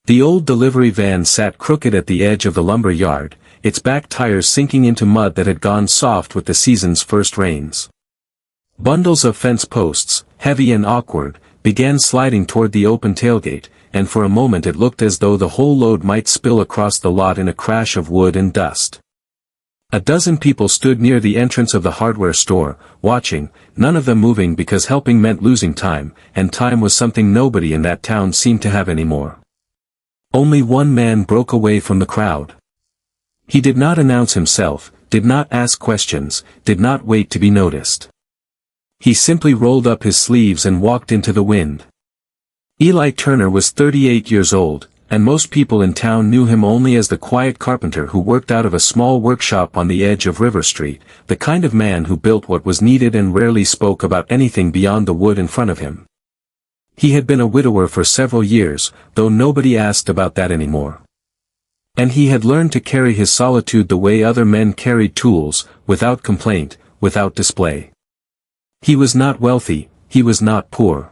The old delivery van sat crooked at the edge of the lumber yard, its back tires sinking into mud that had gone soft with the season's first rains. Bundles of fence posts, heavy and awkward, began sliding toward the open tailgate, and for a moment it looked as though the whole load might spill across the lot in a crash of wood and dust. A dozen people stood near the entrance of the hardware store, watching, none of them moving because helping meant losing time, and time was something nobody in that town seemed to have anymore. Only one man broke away from the crowd. He did not announce himself, did not ask questions, did not wait to be noticed. He simply rolled up his sleeves and walked into the wind. Eli Turner was 38 years old, and most people in town knew him only as the quiet carpenter who worked out of a small workshop on the edge of River Street, the kind of man who built what was needed and rarely spoke about anything beyond the wood in front of him. He had been a widower for several years, though nobody asked about that anymore. And he had learned to carry his solitude the way other men carried tools, without complaint, without display. He was not wealthy, he was not poor.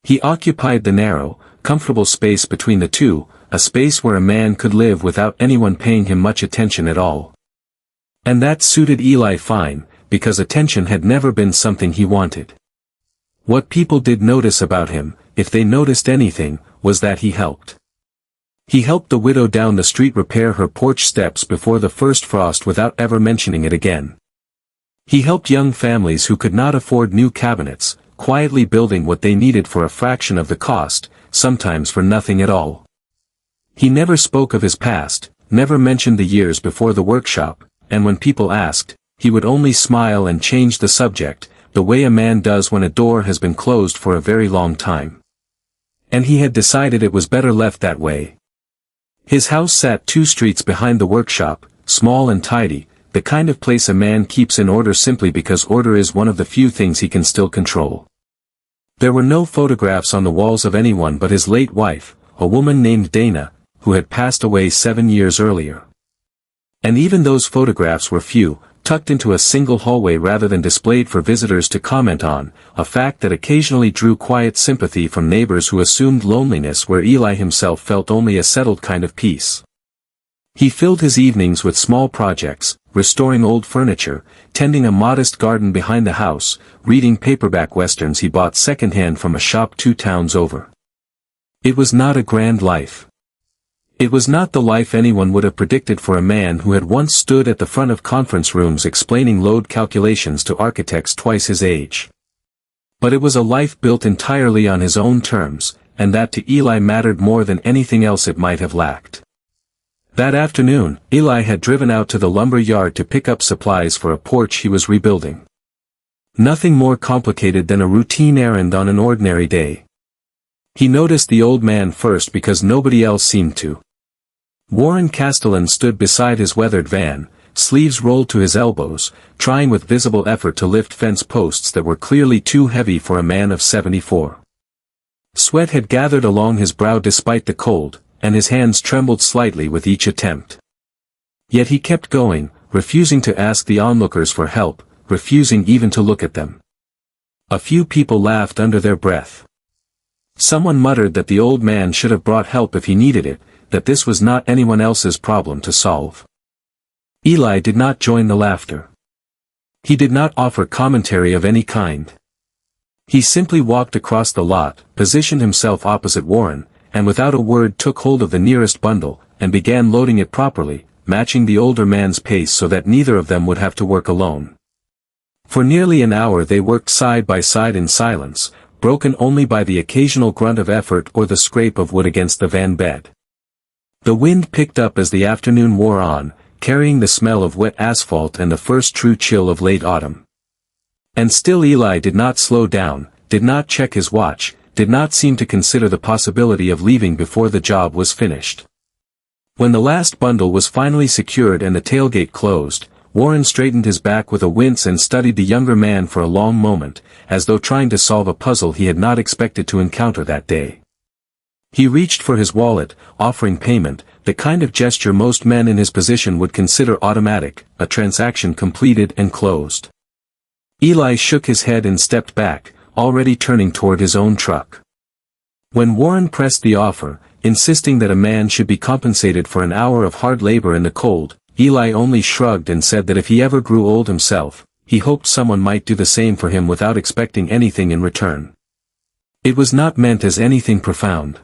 He occupied the narrow, comfortable space between the two, a space where a man could live without anyone paying him much attention at all. And that suited Eli fine, because attention had never been something he wanted. What people did notice about him, if they noticed anything, was that he helped. He helped the widow down the street repair her porch steps before the first frost without ever mentioning it again. He helped young families who could not afford new cabinets, quietly building what they needed for a fraction of the cost, sometimes for nothing at all. He never spoke of his past, never mentioned the years before the workshop, and when people asked, he would only smile and change the subject, the way a man does when a door has been closed for a very long time. And he had decided it was better left that way. His house sat 2 streets behind the workshop, small and tidy, the kind of place a man keeps in order simply because order is one of the few things he can still control. There were no photographs on the walls of anyone but his late wife, a woman named Dana, who had passed away 7 years earlier. And even those photographs were few, tucked into a single hallway rather than displayed for visitors to comment on, a fact that occasionally drew quiet sympathy from neighbors who assumed loneliness where Eli himself felt only a settled kind of peace. He filled his evenings with small projects, restoring old furniture, tending a modest garden behind the house, reading paperback westerns he bought secondhand from a shop 2 towns over. It was not a grand life. It was not the life anyone would have predicted for a man who had once stood at the front of conference rooms explaining load calculations to architects twice his age. But it was a life built entirely on his own terms, and that to Eli mattered more than anything else it might have lacked. That afternoon, Eli had driven out to the lumber yard to pick up supplies for a porch he was rebuilding. Nothing more complicated than a routine errand on an ordinary day. He noticed the old man first because nobody else seemed to. Warren Castellan stood beside his weathered van, sleeves rolled to his elbows, trying with visible effort to lift fence posts that were clearly too heavy for a man of 74. Sweat had gathered along his brow despite the cold, and his hands trembled slightly with each attempt. Yet he kept going, refusing to ask the onlookers for help, refusing even to look at them. A few people laughed under their breath. Someone muttered that the old man should have brought help if he needed it, that this was not anyone else's problem to solve. Eli did not join the laughter. He did not offer commentary of any kind. He simply walked across the lot, positioned himself opposite Warren, and without a word took hold of the nearest bundle, and began loading it properly, matching the older man's pace so that neither of them would have to work alone. For nearly an hour they worked side by side in silence, broken only by the occasional grunt of effort or the scrape of wood against the van bed. The wind picked up as the afternoon wore on, carrying the smell of wet asphalt and the first true chill of late autumn. And still Eli did not slow down, did not check his watch, did not seem to consider the possibility of leaving before the job was finished. When the last bundle was finally secured and the tailgate closed, Warren straightened his back with a wince and studied the younger man for a long moment, as though trying to solve a puzzle he had not expected to encounter that day. He reached for his wallet, offering payment, the kind of gesture most men in his position would consider automatic, a transaction completed and closed. Eli shook his head and stepped back, already turning toward his own truck. When Warren pressed the offer, insisting that a man should be compensated for an hour of hard labor in the cold. Eli only shrugged and said that if he ever grew old himself, he hoped someone might do the same for him without expecting anything in return. It was not meant as anything profound.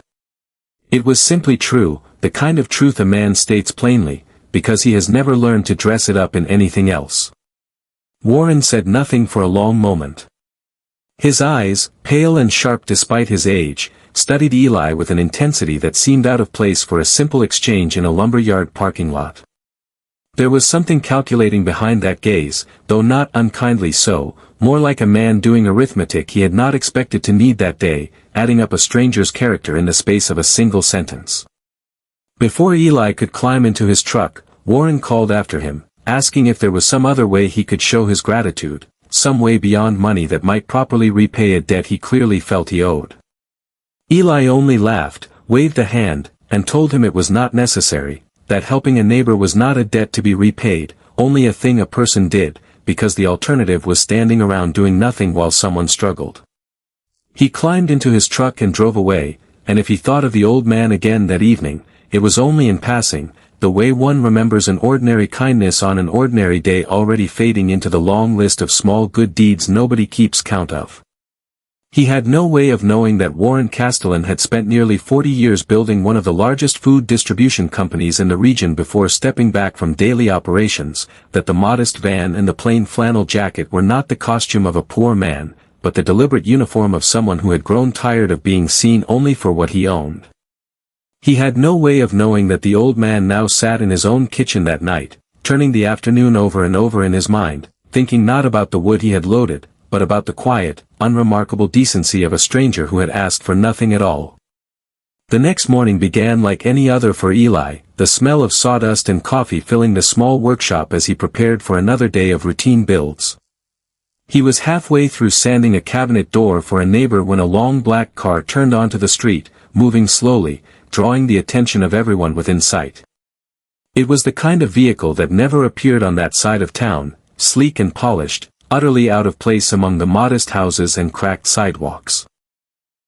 It was simply true, the kind of truth a man states plainly, because he has never learned to dress it up in anything else. Warren said nothing for a long moment. His eyes, pale and sharp despite his age, studied Eli with an intensity that seemed out of place for a simple exchange in a lumberyard parking lot. There was something calculating behind that gaze, though not unkindly so, more like a man doing arithmetic he had not expected to need that day, adding up a stranger's character in the space of a single sentence. Before Eli could climb into his truck, Warren called after him, asking if there was some other way he could show his gratitude, some way beyond money that might properly repay a debt he clearly felt he owed. Eli only laughed, waved a hand, and told him it was not necessary, that helping a neighbor was not a debt to be repaid, only a thing a person did, because the alternative was standing around doing nothing while someone struggled. He climbed into his truck and drove away, and if he thought of the old man again that evening, it was only in passing, the way one remembers an ordinary kindness on an ordinary day already fading into the long list of small good deeds nobody keeps count of. He had no way of knowing that Warren Castellan had spent nearly 40 years building one of the largest food distribution companies in the region before stepping back from daily operations, that the modest van and the plain flannel jacket were not the costume of a poor man, but the deliberate uniform of someone who had grown tired of being seen only for what he owned. He had no way of knowing that the old man now sat in his own kitchen that night, turning the afternoon over and over in his mind, thinking not about the wood he had loaded, but about the quiet, unremarkable decency of a stranger who had asked for nothing at all. The next morning began like any other for Eli, the smell of sawdust and coffee filling the small workshop as he prepared for another day of routine builds. He was halfway through sanding a cabinet door for a neighbor when a long black car turned onto the street, moving slowly, drawing the attention of everyone within sight. It was the kind of vehicle that never appeared on that side of town, sleek and polished, utterly out of place among the modest houses and cracked sidewalks.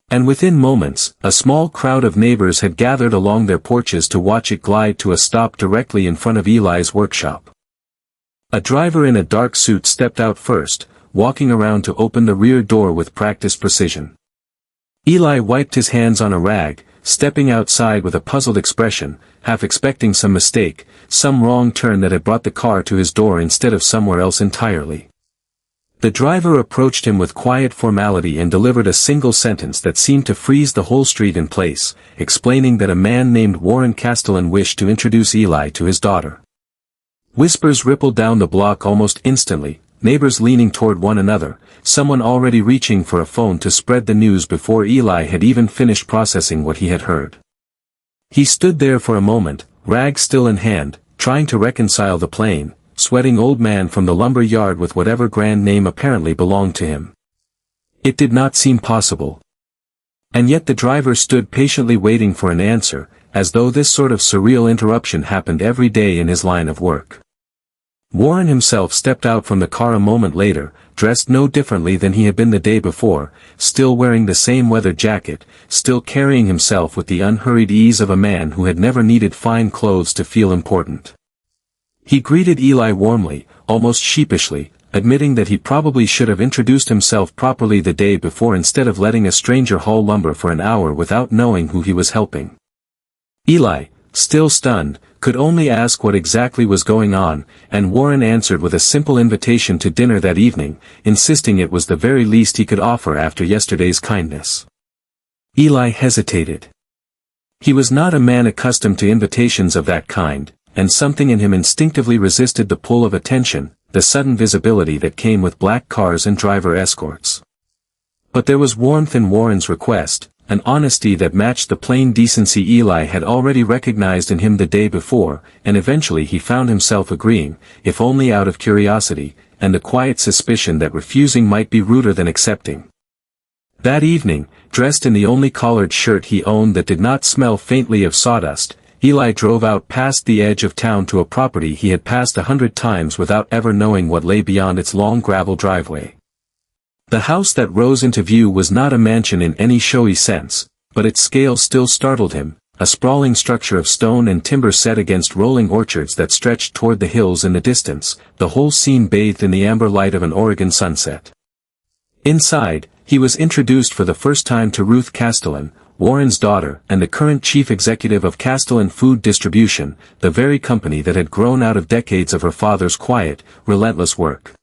And within moments, a small crowd of neighbors had gathered along their porches to watch it glide to a stop directly in front of Eli's workshop. A driver in a dark suit stepped out first, walking around to open the rear door with practiced precision. Eli wiped his hands on a rag, stepping outside with a puzzled expression, half expecting some mistake, some wrong turn that had brought the car to his door instead of somewhere else entirely. The driver approached him with quiet formality and delivered a single sentence that seemed to freeze the whole street in place, explaining that a man named Warren Castellan wished to introduce Eli to his daughter. Whispers rippled down the block almost instantly, neighbors leaning toward one another, someone already reaching for a phone to spread the news before Eli had even finished processing what he had heard. He stood there for a moment, rag still in hand, trying to reconcile the plain, sweating old man from the lumber yard with whatever grand name apparently belonged to him. It did not seem possible. And yet the driver stood patiently waiting for an answer, as though this sort of surreal interruption happened every day in his line of work. Warren himself stepped out from the car a moment later, dressed no differently than he had been the day before, still wearing the same weather jacket, still carrying himself with the unhurried ease of a man who had never needed fine clothes to feel important. He greeted Eli warmly, almost sheepishly, admitting that he probably should have introduced himself properly the day before instead of letting a stranger haul lumber for an hour without knowing who he was helping. Eli, still stunned, could only ask what exactly was going on, and Warren answered with a simple invitation to dinner that evening, insisting it was the very least he could offer after yesterday's kindness. Eli hesitated. He was not a man accustomed to invitations of that kind, and something in him instinctively resisted the pull of attention, the sudden visibility that came with black cars and driver escorts. But there was warmth in Warren's request, an honesty that matched the plain decency Eli had already recognized in him the day before, and eventually he found himself agreeing, if only out of curiosity, and a quiet suspicion that refusing might be ruder than accepting. That evening, dressed in the only collared shirt he owned that did not smell faintly of sawdust, Eli drove out past the edge of town to a property he had passed 100 times without ever knowing what lay beyond its long gravel driveway. The house that rose into view was not a mansion in any showy sense, but its scale still startled him, a sprawling structure of stone and timber set against rolling orchards that stretched toward the hills in the distance, the whole scene bathed in the amber light of an Oregon sunset. Inside, he was introduced for the first time to Ruth Castellan, Warren's daughter and the current chief executive of Castellan Food Distribution, the very company that had grown out of decades of her father's quiet, relentless work.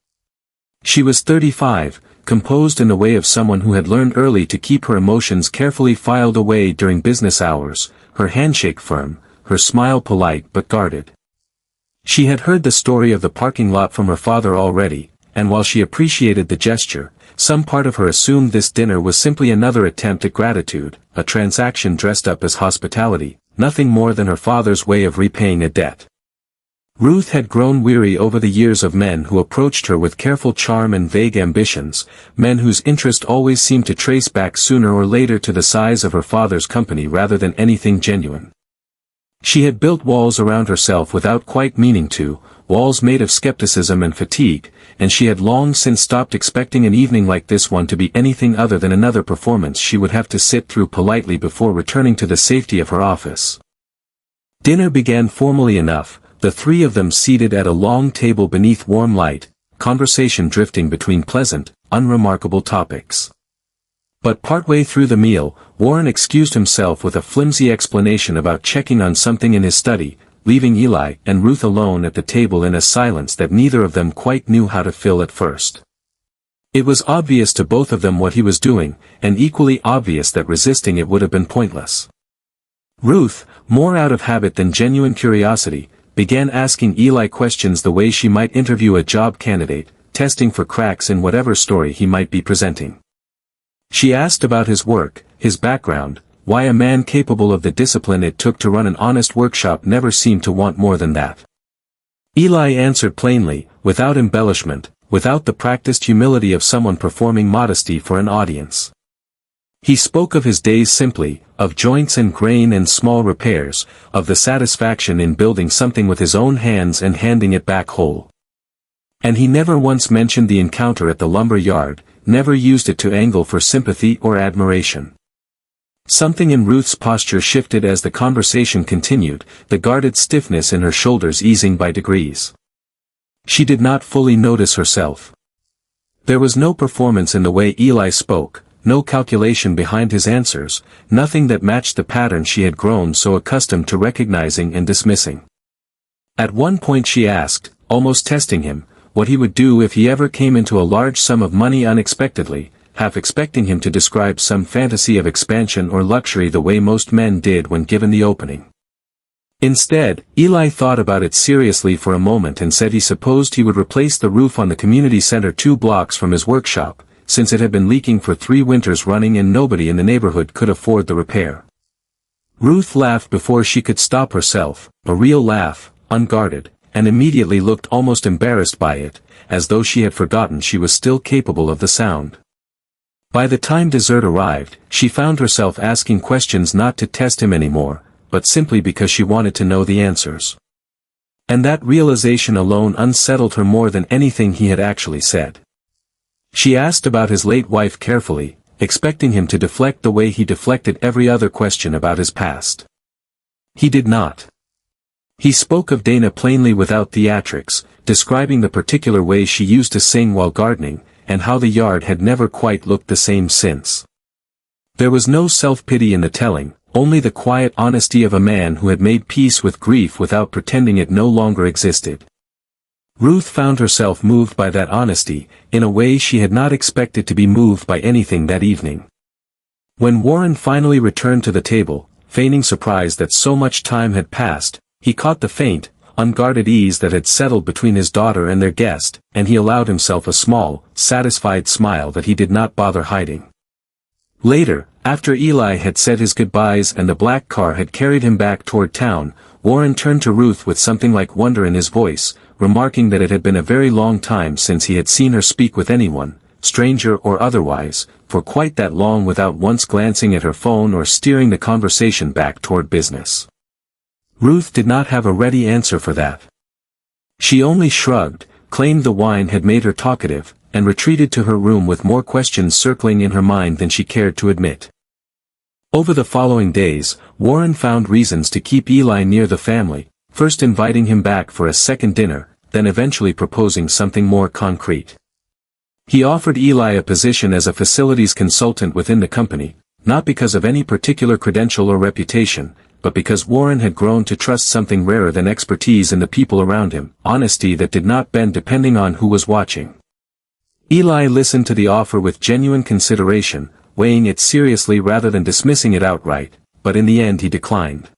She was 35, composed in the way of someone who had learned early to keep her emotions carefully filed away during business hours, her handshake firm, her smile polite but guarded. She had heard the story of the parking lot from her father already, and while she appreciated the gesture, some part of her assumed this dinner was simply another attempt at gratitude, a transaction dressed up as hospitality, nothing more than her father's way of repaying a debt. Ruth had grown weary over the years of men who approached her with careful charm and vague ambitions, men whose interest always seemed to trace back sooner or later to the size of her father's company rather than anything genuine. She had built walls around herself without quite meaning to, walls made of skepticism and fatigue, and she had long since stopped expecting an evening like this one to be anything other than another performance she would have to sit through politely before returning to the safety of her office. Dinner began formally enough, the three of them seated at a long table beneath warm light, conversation drifting between pleasant, unremarkable topics. But partway through the meal, Warren excused himself with a flimsy explanation about checking on something in his study, leaving Eli and Ruth alone at the table in a silence that neither of them quite knew how to fill at first. It was obvious to both of them what he was doing, and equally obvious that resisting it would have been pointless. Ruth, more out of habit than genuine curiosity, began asking Eli questions the way she might interview a job candidate, testing for cracks in whatever story he might be presenting. She asked about his work, his background, why a man capable of the discipline it took to run an honest workshop never seemed to want more than that. Eli answered plainly, without embellishment, without the practiced humility of someone performing modesty for an audience. He spoke of his days simply, of joints and grain and small repairs, of the satisfaction in building something with his own hands and handing it back whole. And he never once mentioned the encounter at the lumber yard, never used it to angle for sympathy or admiration. Something in Ruth's posture shifted as the conversation continued, the guarded stiffness in her shoulders easing by degrees. She did not fully notice herself. There was no performance in the way Eli spoke, no calculation behind his answers, nothing that matched the pattern she had grown so accustomed to recognizing and dismissing. At one point she asked, almost testing him, what he would do if he ever came into a large sum of money unexpectedly, half expecting him to describe some fantasy of expansion or luxury the way most men did when given the opening. Instead, Eli thought about it seriously for a moment and said he supposed he would replace the roof on the community center 2 blocks from his workshop, since it had been leaking for 3 winters running and nobody in the neighborhood could afford the repair. Ruth laughed before she could stop herself, a real laugh, unguarded, and immediately looked almost embarrassed by it, as though she had forgotten she was still capable of the sound. By the time dessert arrived, she found herself asking questions not to test him anymore, but simply because she wanted to know the answers. And that realization alone unsettled her more than anything he had actually said. She asked about his late wife carefully, expecting him to deflect the way he deflected every other question about his past. He did not. He spoke of Dana plainly without theatrics, describing the particular way she used to sing while gardening, and how the yard had never quite looked the same since. There was no self-pity in the telling, only the quiet honesty of a man who had made peace with grief without pretending it no longer existed. Ruth found herself moved by that honesty, in a way she had not expected to be moved by anything that evening. When Warren finally returned to the table, feigning surprise that so much time had passed, he caught the faint, unguarded ease that had settled between his daughter and their guest, and he allowed himself a small, satisfied smile that he did not bother hiding. Later, after Eli had said his goodbyes and the black car had carried him back toward town, Warren turned to Ruth with something like wonder in his voice, remarking that it had been a very long time since he had seen her speak with anyone, stranger or otherwise, for quite that long without once glancing at her phone or steering the conversation back toward business. Ruth did not have a ready answer for that. She only shrugged, claimed the wine had made her talkative, and retreated to her room with more questions circling in her mind than she cared to admit. Over the following days, Warren found reasons to keep Eli near the family, first inviting him back for a second dinner, then eventually proposing something more concrete. He offered Eli a position as a facilities consultant within the company, not because of any particular credential or reputation, but because Warren had grown to trust something rarer than expertise in the people around him, honesty that did not bend depending on who was watching. Eli listened to the offer with genuine consideration, weighing it seriously rather than dismissing it outright, but in the end he declined.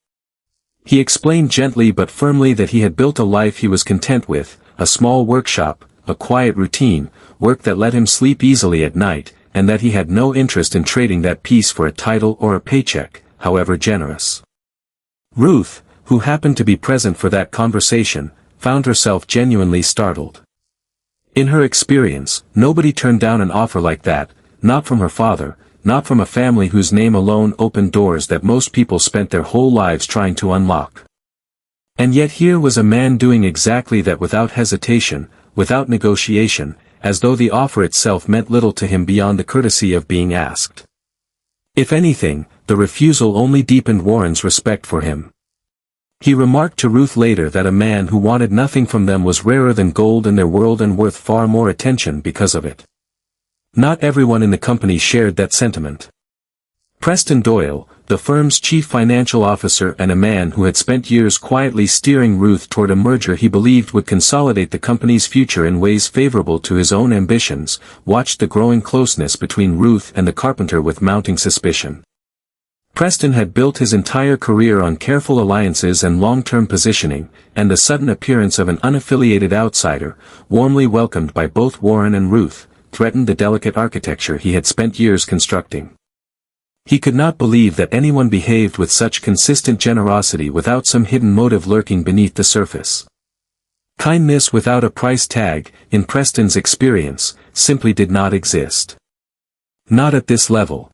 He explained gently but firmly that he had built a life he was content with, a small workshop, a quiet routine, work that let him sleep easily at night, and that he had no interest in trading that peace for a title or a paycheck, however generous. Ruth, who happened to be present for that conversation, found herself genuinely startled. In her experience, nobody turned down an offer like that, not from her father, not from a family whose name alone opened doors that most people spent their whole lives trying to unlock. And yet here was a man doing exactly that without hesitation, without negotiation, as though the offer itself meant little to him beyond the courtesy of being asked. If anything, the refusal only deepened Warren's respect for him. He remarked to Ruth later that a man who wanted nothing from them was rarer than gold in their world and worth far more attention because of it. Not everyone in the company shared that sentiment. Preston Doyle, the firm's chief financial officer and a man who had spent years quietly steering Ruth toward a merger he believed would consolidate the company's future in ways favorable to his own ambitions, watched the growing closeness between Ruth and the carpenter with mounting suspicion. Preston had built his entire career on careful alliances and long-term positioning, and the sudden appearance of an unaffiliated outsider, warmly welcomed by both Warren and Ruth, threatened the delicate architecture he had spent years constructing. He could not believe that anyone behaved with such consistent generosity without some hidden motive lurking beneath the surface. Kindness without a price tag, in Preston's experience, simply did not exist. Not at this level.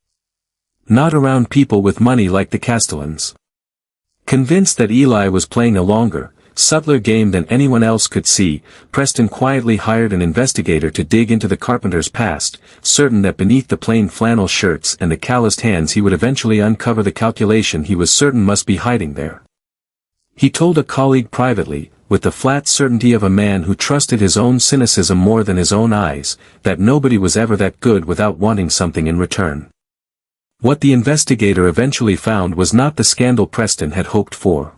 Not around people with money like the Castellans. Convinced that Eli was playing a longer, subtler game than anyone else could see, Preston quietly hired an investigator to dig into the carpenter's past, certain that beneath the plain flannel shirts and the calloused hands he would eventually uncover the calculation he was certain must be hiding there. He told a colleague privately, with the flat certainty of a man who trusted his own cynicism more than his own eyes, that nobody was ever that good without wanting something in return. What the investigator eventually found was not the scandal Preston had hoped for.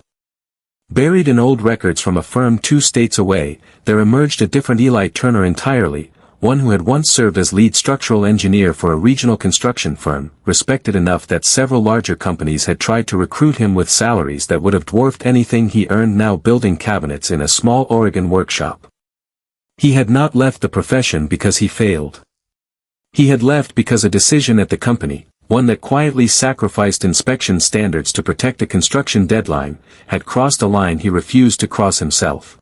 Buried in old records from a firm 2 states away, there emerged a different Eli Turner entirely, one who had once served as lead structural engineer for a regional construction firm, respected enough that several larger companies had tried to recruit him with salaries that would have dwarfed anything he earned now building cabinets in a small Oregon workshop. He had not left the profession because he failed. He had left because a decision at the company, one that quietly sacrificed inspection standards to protect a construction deadline, had crossed a line he refused to cross himself.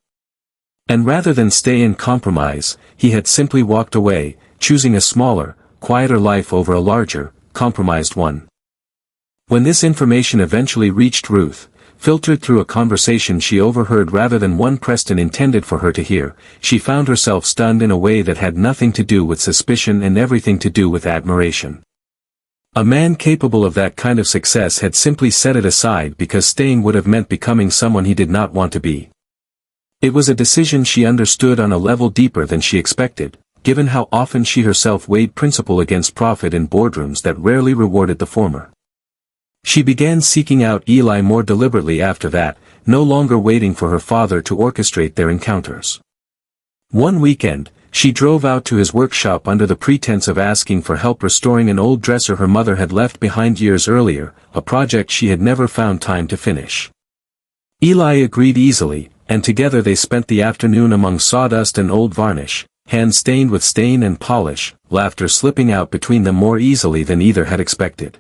And rather than stay in compromise, he had simply walked away, choosing a smaller, quieter life over a larger, compromised one. When this information eventually reached Ruth, filtered through a conversation she overheard rather than one Preston intended for her to hear, she found herself stunned in a way that had nothing to do with suspicion and everything to do with admiration. A man capable of that kind of success had simply set it aside because staying would have meant becoming someone he did not want to be. It was a decision she understood on a level deeper than she expected, given how often she herself weighed principle against profit in boardrooms that rarely rewarded the former. She began seeking out Eli more deliberately after that, no longer waiting for her father to orchestrate their encounters. One weekend, she drove out to his workshop under the pretense of asking for help restoring an old dresser her mother had left behind years earlier, a project she had never found time to finish. Eli agreed easily, and together they spent the afternoon among sawdust and old varnish, hands stained with stain and polish, laughter slipping out between them more easily than either had expected.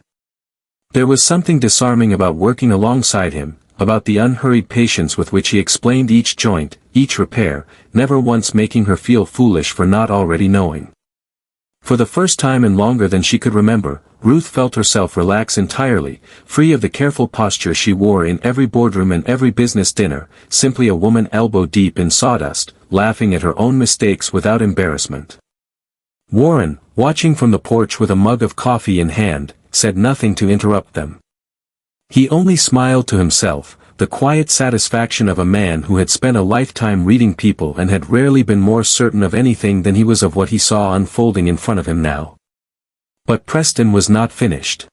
There was something disarming about working alongside him, about the unhurried patience with which he explained each joint, each repair, never once making her feel foolish for not already knowing. For the first time and longer than she could remember, Ruth felt herself relax entirely, free of the careful posture she wore in every boardroom and every business dinner, simply a woman elbow-deep in sawdust, laughing at her own mistakes without embarrassment. Warren, watching from the porch with a mug of coffee in hand, said nothing to interrupt them. He only smiled to himself, the quiet satisfaction of a man who had spent a lifetime reading people and had rarely been more certain of anything than he was of what he saw unfolding in front of him now. But Preston was not finished.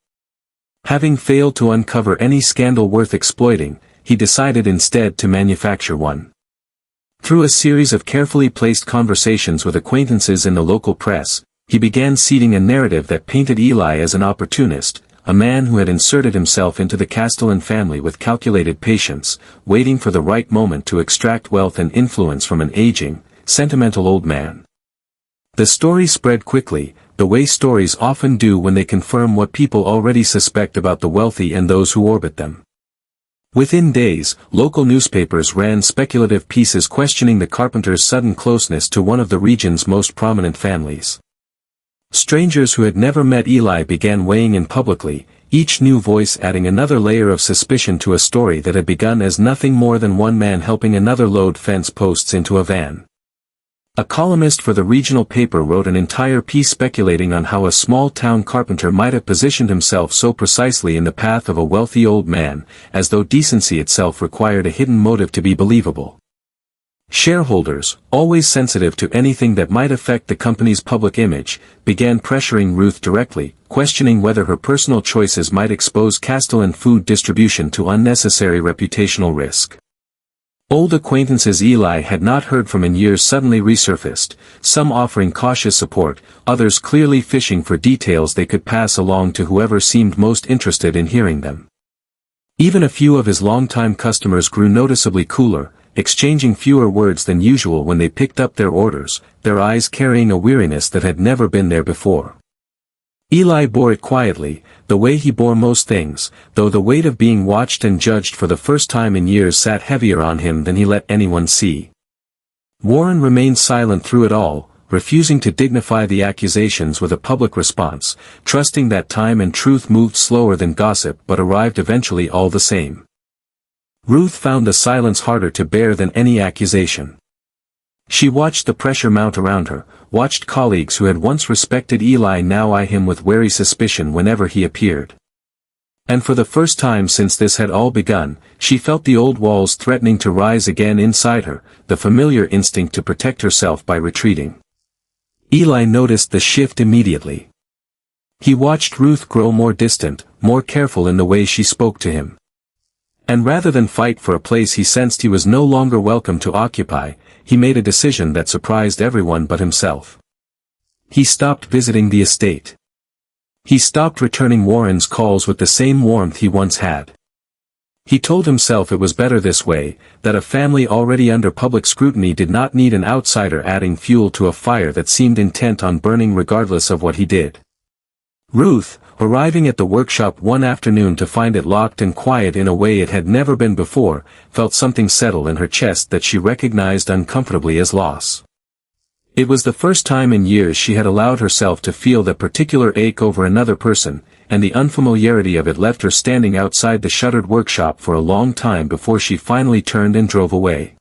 Having failed to uncover any scandal worth exploiting, he decided instead to manufacture one. Through a series of carefully placed conversations with acquaintances in the local press, he began seeding a narrative that painted Eli as an opportunist, a man who had inserted himself into the Castellan family with calculated patience, waiting for the right moment to extract wealth and influence from an aging, sentimental old man. The story spread quickly, the way stories often do when they confirm what people already suspect about the wealthy and those who orbit them. Within days, local newspapers ran speculative pieces questioning the carpenter's sudden closeness to one of the region's most prominent families. Strangers who had never met Eli began weighing in publicly, each new voice adding another layer of suspicion to a story that had begun as nothing more than one man helping another load fence posts into a van. A columnist for the regional paper wrote an entire piece speculating on how a small-town carpenter might have positioned himself so precisely in the path of a wealthy old man, as though decency itself required a hidden motive to be believable. Shareholders, always sensitive to anything that might affect the company's public image, began pressuring Ruth directly, questioning whether her personal choices might expose Castellan food distribution to unnecessary reputational risk. Old acquaintances Eli had not heard from in years suddenly resurfaced, some offering cautious support, others clearly fishing for details they could pass along to whoever seemed most interested in hearing them. Even a few of his longtime customers grew noticeably cooler, exchanging fewer words than usual when they picked up their orders, their eyes carrying a weariness that had never been there before. Eli bore it quietly, the way he bore most things, though the weight of being watched and judged for the first time in years sat heavier on him than he let anyone see. Warren remained silent through it all, refusing to dignify the accusations with a public response, trusting that time and truth moved slower than gossip but arrived eventually all the same. Ruth found the silence harder to bear than any accusation. She watched the pressure mount around her, watched colleagues who had once respected Eli now eye him with wary suspicion whenever he appeared. And for the first time since this had all begun, she felt the old walls threatening to rise again inside her, the familiar instinct to protect herself by retreating. Eli noticed the shift immediately. He watched Ruth grow more distant, more careful in the way she spoke to him. And rather than fight for a place he sensed he was no longer welcome to occupy, he made a decision that surprised everyone but himself. He stopped visiting the estate. He stopped returning Warren's calls with the same warmth he once had. He told himself it was better this way, that a family already under public scrutiny did not need an outsider adding fuel to a fire that seemed intent on burning regardless of what he did. Ruth, arriving at the workshop one afternoon to find it locked and quiet in a way it had never been before, felt something settle in her chest that she recognized uncomfortably as loss. It was the first time in years she had allowed herself to feel that particular ache over another person, and the unfamiliarity of it left her standing outside the shuttered workshop for a long time before she finally turned and drove away.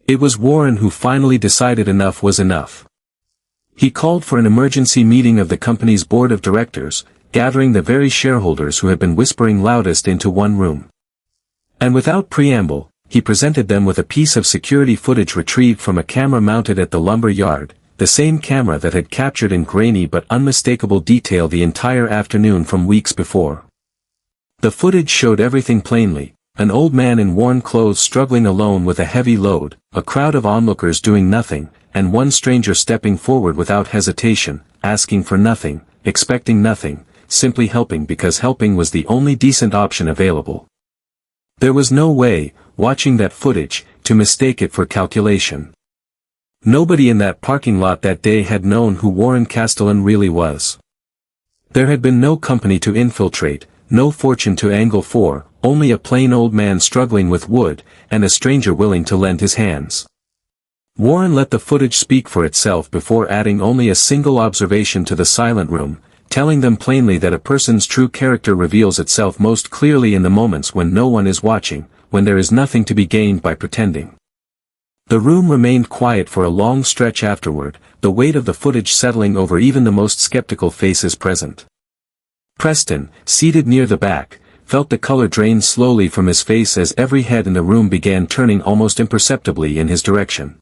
It was Warren who finally decided enough was enough. He called for an emergency meeting of the company's board of directors, gathering the very shareholders who had been whispering loudest into one room. And without preamble, he presented them with a piece of security footage retrieved from a camera mounted at the lumber yard, the same camera that had captured in grainy but unmistakable detail the entire afternoon from weeks before. The footage showed everything plainly: an old man in worn clothes struggling alone with a heavy load, a crowd of onlookers doing nothing, and one stranger stepping forward without hesitation, asking for nothing, expecting nothing, simply helping because helping was the only decent option available. There was no way, watching that footage, to mistake it for calculation. Nobody in that parking lot that day had known who Warren Castellan really was. There had been no company to infiltrate, no fortune to angle for, only a plain old man struggling with wood, and a stranger willing to lend his hands. Warren let the footage speak for itself before adding only a single observation to the silent room, telling them plainly that a person's true character reveals itself most clearly in the moments when no one is watching, when there is nothing to be gained by pretending. The room remained quiet for a long stretch afterward, the weight of the footage settling over even the most skeptical faces present. Preston, seated near the back, felt the color drain slowly from his face as every head in the room began turning almost imperceptibly in his direction.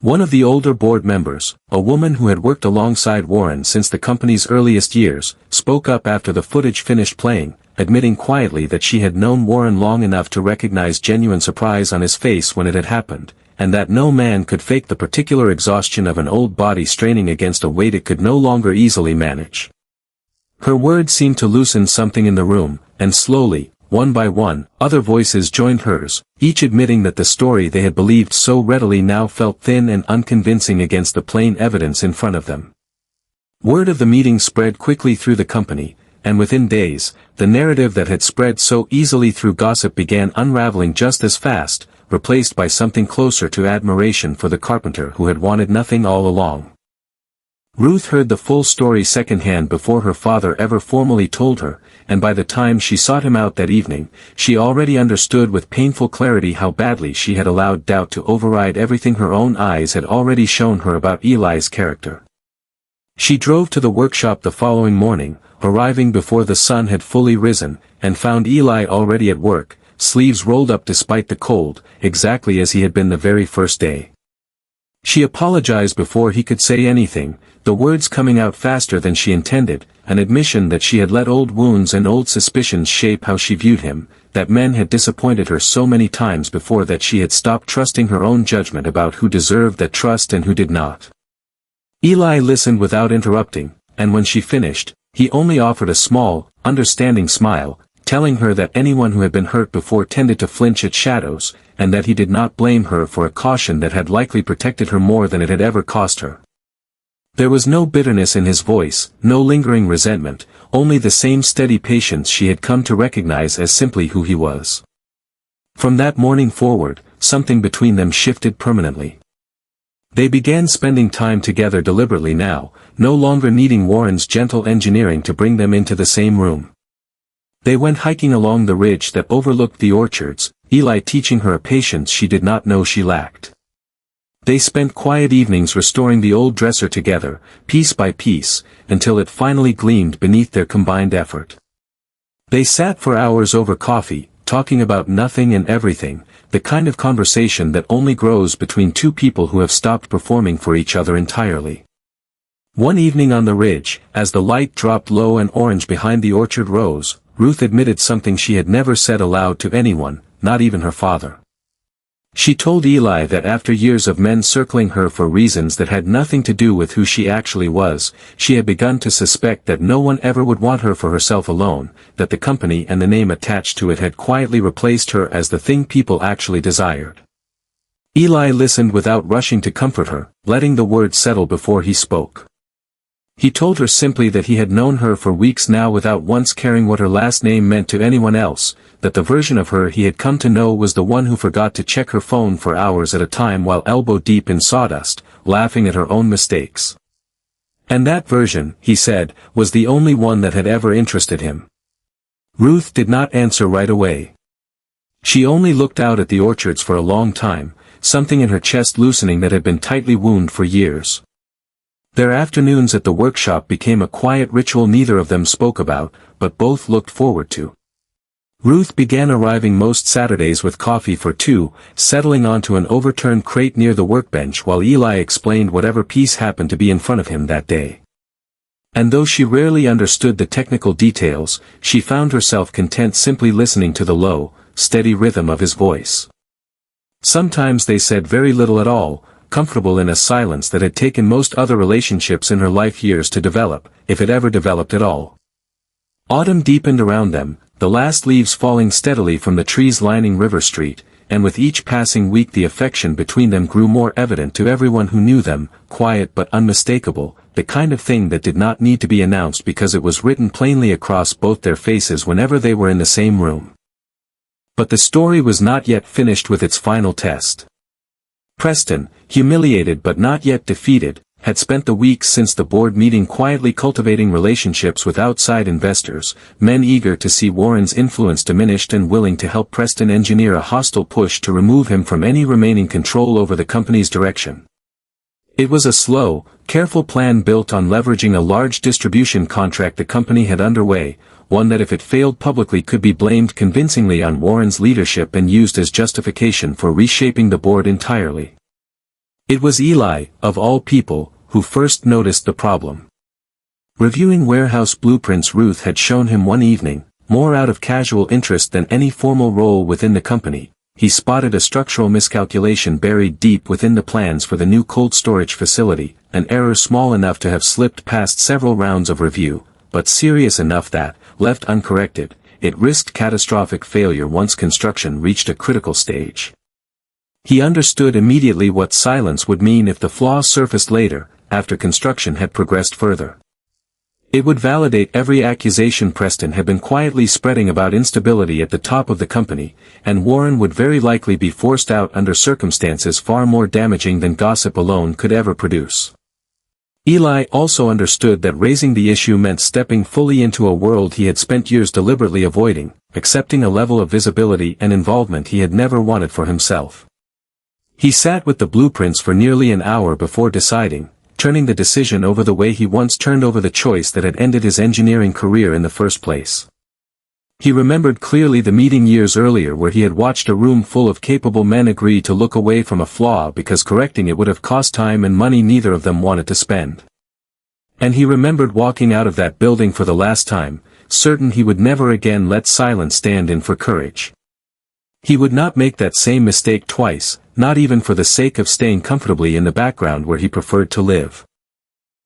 One of the older board members, a woman who had worked alongside Warren since the company's earliest years, spoke up after the footage finished playing, admitting quietly that she had known Warren long enough to recognize genuine surprise on his face when it had happened, and that no man could fake the particular exhaustion of an old body straining against a weight it could no longer easily manage. Her words seemed to loosen something in the room, and slowly, one by one, other voices joined hers, each admitting that the story they had believed so readily now felt thin and unconvincing against the plain evidence in front of them. Word of the meeting spread quickly through the company, and within days, the narrative that had spread so easily through gossip began unraveling just as fast, replaced by something closer to admiration for the carpenter who had wanted nothing all along. Ruth heard the full story secondhand before her father ever formally told her, and by the time she sought him out that evening, she already understood with painful clarity how badly she had allowed doubt to override everything her own eyes had already shown her about Eli's character. She drove to the workshop the following morning, arriving before the sun had fully risen, and found Eli already at work, sleeves rolled up despite the cold, exactly as he had been the very first day. She apologized before he could say anything, the words coming out faster than she intended, an admission that she had let old wounds and old suspicions shape how she viewed him, that men had disappointed her so many times before that she had stopped trusting her own judgment about who deserved that trust and who did not. Eli listened without interrupting, and when she finished, he only offered a small, understanding smile, telling her that anyone who had been hurt before tended to flinch at shadows, and that he did not blame her for a caution that had likely protected her more than it had ever cost her. There was no bitterness in his voice, no lingering resentment, only the same steady patience she had come to recognize as simply who he was. From that morning forward, something between them shifted permanently. They began spending time together deliberately now, no longer needing Warren's gentle engineering to bring them into the same room. They went hiking along the ridge that overlooked the orchards, Eli teaching her a patience she did not know she lacked. They spent quiet evenings restoring the old dresser together, piece by piece, until it finally gleamed beneath their combined effort. They sat for hours over coffee, talking about nothing and everything, the kind of conversation that only grows between two people who have stopped performing for each other entirely. One evening on the ridge, as the light dropped low and orange behind the orchard rose, Ruth admitted something she had never said aloud to anyone, not even her father. She told Eli that after years of men circling her for reasons that had nothing to do with who she actually was, she had begun to suspect that no one ever would want her for herself alone, that the company and the name attached to it had quietly replaced her as the thing people actually desired. Eli listened without rushing to comfort her, letting the words settle before he spoke. He told her simply that he had known her for weeks now without once caring what her last name meant to anyone else, that the version of her he had come to know was the one who forgot to check her phone for hours at a time while elbow-deep in sawdust, laughing at her own mistakes. And that version, he said, was the only one that had ever interested him. Ruth did not answer right away. She only looked out at the orchards for a long time, something in her chest loosening that had been tightly wound for years. Their afternoons at the workshop became a quiet ritual neither of them spoke about, but both looked forward to. Ruth began arriving most Saturdays with coffee for two, settling onto an overturned crate near the workbench while Eli explained whatever piece happened to be in front of him that day. And though she rarely understood the technical details, she found herself content simply listening to the low, steady rhythm of his voice. Sometimes they said very little at all, comfortable in a silence that had taken most other relationships in her life years to develop, if it ever developed at all. Autumn deepened around them, the last leaves falling steadily from the trees lining River Street, and with each passing week the affection between them grew more evident to everyone who knew them, quiet but unmistakable, the kind of thing that did not need to be announced because it was written plainly across both their faces whenever they were in the same room. But the story was not yet finished with its final test. Preston, humiliated but not yet defeated, had spent the weeks since the board meeting quietly cultivating relationships with outside investors, men eager to see Warren's influence diminished and willing to help Preston engineer a hostile push to remove him from any remaining control over the company's direction. It was a slow, careful plan built on leveraging a large distribution contract the company had underway, one that if it failed publicly could be blamed convincingly on Warren's leadership and used as justification for reshaping the board entirely. It was Eli, of all people, who first noticed the problem. Reviewing warehouse blueprints Ruth had shown him one evening, more out of casual interest than any formal role within the company, he spotted a structural miscalculation buried deep within the plans for the new cold storage facility, an error small enough to have slipped past several rounds of review, but serious enough that, left uncorrected, it risked catastrophic failure once construction reached a critical stage. He understood immediately what silence would mean if the flaw surfaced later, after construction had progressed further. It would validate every accusation Preston had been quietly spreading about instability at the top of the company, and Warren would very likely be forced out under circumstances far more damaging than gossip alone could ever produce. Eli also understood that raising the issue meant stepping fully into a world he had spent years deliberately avoiding, accepting a level of visibility and involvement he had never wanted for himself. He sat with the blueprints for nearly an hour before deciding, turning the decision over the way he once turned over the choice that had ended his engineering career in the first place. He remembered clearly the meeting years earlier where he had watched a room full of capable men agree to look away from a flaw because correcting it would have cost time and money neither of them wanted to spend. And he remembered walking out of that building for the last time, certain he would never again let silence stand in for courage. He would not make that same mistake twice, not even for the sake of staying comfortably in the background where he preferred to live.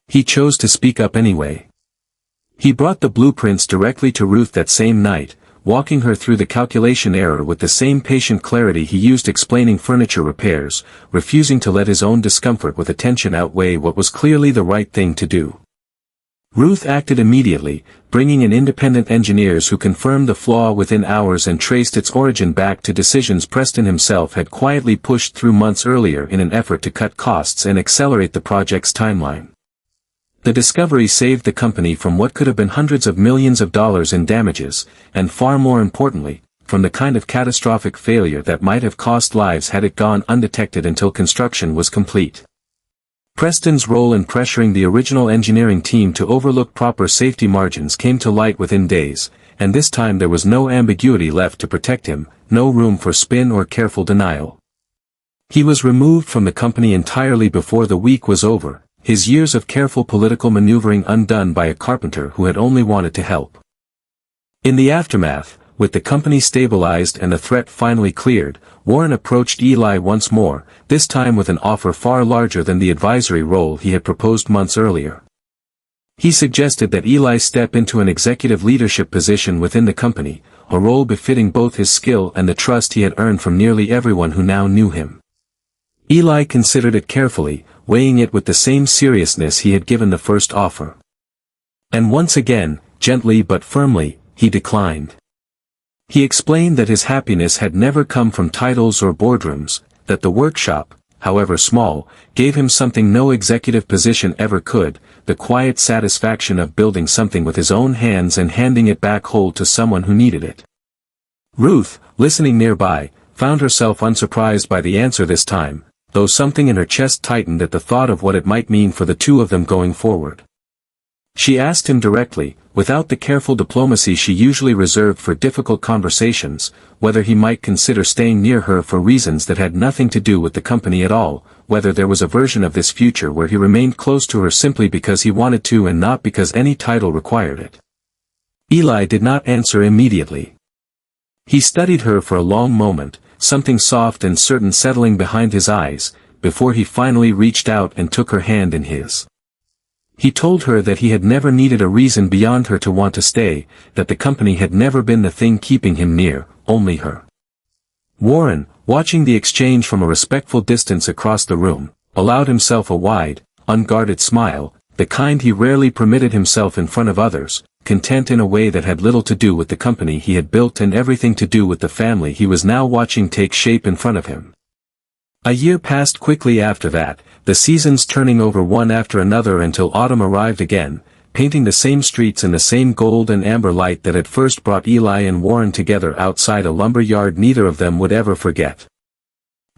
He chose to speak up anyway. He brought the blueprints directly to Ruth that same night, walking her through the calculation error with the same patient clarity he used explaining furniture repairs, refusing to let his own discomfort with attention outweigh what was clearly the right thing to do. Ruth acted immediately, bringing in independent engineers who confirmed the flaw within hours and traced its origin back to decisions Preston himself had quietly pushed through months earlier in an effort to cut costs and accelerate the project's timeline. The discovery saved the company from what could have been hundreds of millions of dollars in damages, and far more importantly, from the kind of catastrophic failure that might have cost lives had it gone undetected until construction was complete. Preston's role in pressuring the original engineering team to overlook proper safety margins came to light within days, and this time there was no ambiguity left to protect him, no room for spin or careful denial. He was removed from the company entirely before the week was over, his years of careful political maneuvering undone by a carpenter who had only wanted to help. In the aftermath, with the company stabilized and the threat finally cleared, Warren approached Eli once more, this time with an offer far larger than the advisory role he had proposed months earlier. He suggested that Eli step into an executive leadership position within the company, a role befitting both his skill and the trust he had earned from nearly everyone who now knew him. Eli considered it carefully, weighing it with the same seriousness he had given the first offer. And once again, gently but firmly, he declined. He explained that his happiness had never come from titles or boardrooms, that the workshop, however small, gave him something no executive position ever could, the quiet satisfaction of building something with his own hands and handing it back whole to someone who needed it. Ruth, listening nearby, found herself unsurprised by the answer this time, though something in her chest tightened at the thought of what it might mean for the two of them going forward. She asked him directly, without the careful diplomacy she usually reserved for difficult conversations, whether he might consider staying near her for reasons that had nothing to do with the company at all, whether there was a version of this future where he remained close to her simply because he wanted to and not because any title required it. Eli did not answer immediately. He studied her for a long moment, something soft and certain settling behind his eyes, before he finally reached out and took her hand in his. He told her that he had never needed a reason beyond her to want to stay, that the company had never been the thing keeping him near, only her. Warren, watching the exchange from a respectful distance across the room, allowed himself a wide, unguarded smile, the kind he rarely permitted himself in front of others, content in a way that had little to do with the company he had built and everything to do with the family he was now watching take shape in front of him. A year passed quickly after that, the seasons turning over one after another until autumn arrived again, painting the same streets in the same gold and amber light that had first brought Eli and Warren together outside a lumber yard neither of them would ever forget.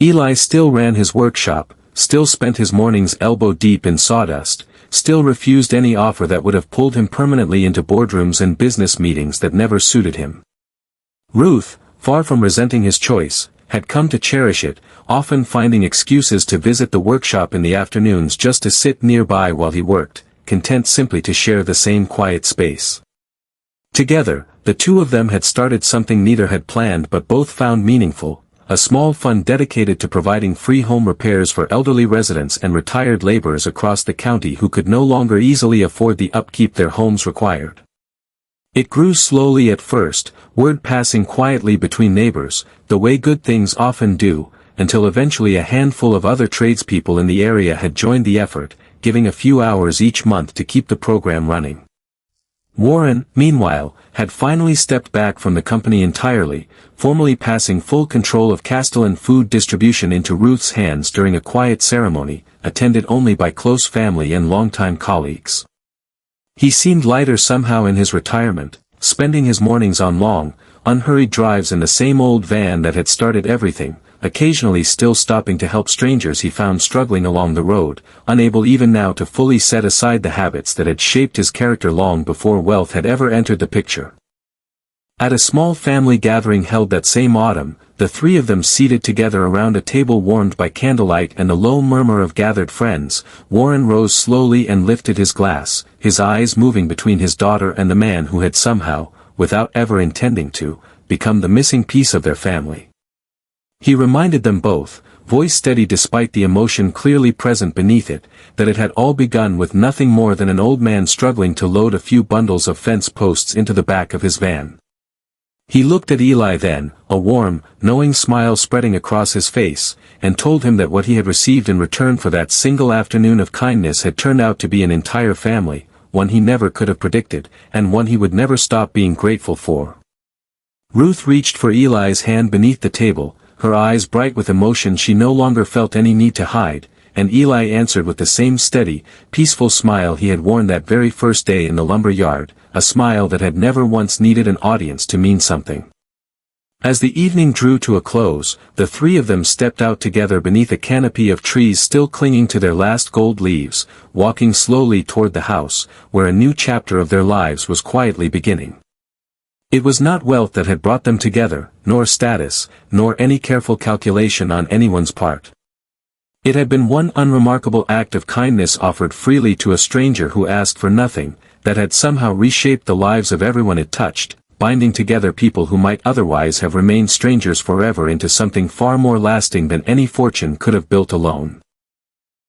Eli still ran his workshop, still spent his mornings elbow-deep in sawdust, still refused any offer that would have pulled him permanently into boardrooms and business meetings that never suited him. Ruth, far from resenting his choice, had come to cherish it, often finding excuses to visit the workshop in the afternoons just to sit nearby while he worked, content simply to share the same quiet space. Together, the two of them had started something neither had planned but both found meaningful, a small fund dedicated to providing free home repairs for elderly residents and retired laborers across the county who could no longer easily afford the upkeep their homes required. It grew slowly at first, word passing quietly between neighbors, the way good things often do, until eventually a handful of other tradespeople in the area had joined the effort, giving a few hours each month to keep the program running. Warren, meanwhile, had finally stepped back from the company entirely, formally passing full control of Castellan food distribution into Ruth's hands during a quiet ceremony, attended only by close family and longtime colleagues. He seemed lighter somehow in his retirement, spending his mornings on long, unhurried drives in the same old van that had started everything, occasionally still stopping to help strangers he found struggling along the road, unable even now to fully set aside the habits that had shaped his character long before wealth had ever entered the picture. At a small family gathering held that same autumn, the three of them seated together around a table warmed by candlelight and the low murmur of gathered friends, Warren rose slowly and lifted his glass, his eyes moving between his daughter and the man who had somehow, without ever intending to, become the missing piece of their family. He reminded them both, voice steady despite the emotion clearly present beneath it, that it had all begun with nothing more than an old man struggling to load a few bundles of fence posts into the back of his van. He looked at Eli then, a warm, knowing smile spreading across his face, and told him that what he had received in return for that single afternoon of kindness had turned out to be an entire family, one he never could have predicted, and one he would never stop being grateful for. Ruth reached for Eli's hand beneath the table, her eyes bright with emotion she no longer felt any need to hide, and Eli answered with the same steady, peaceful smile he had worn that very first day in the lumber yard, a smile that had never once needed an audience to mean something. As the evening drew to a close, the three of them stepped out together beneath a canopy of trees still clinging to their last gold leaves, walking slowly toward the house, where a new chapter of their lives was quietly beginning. It was not wealth that had brought them together, nor status, nor any careful calculation on anyone's part. It had been one unremarkable act of kindness offered freely to a stranger who asked for nothing, that had somehow reshaped the lives of everyone it touched, binding together people who might otherwise have remained strangers forever into something far more lasting than any fortune could have built alone.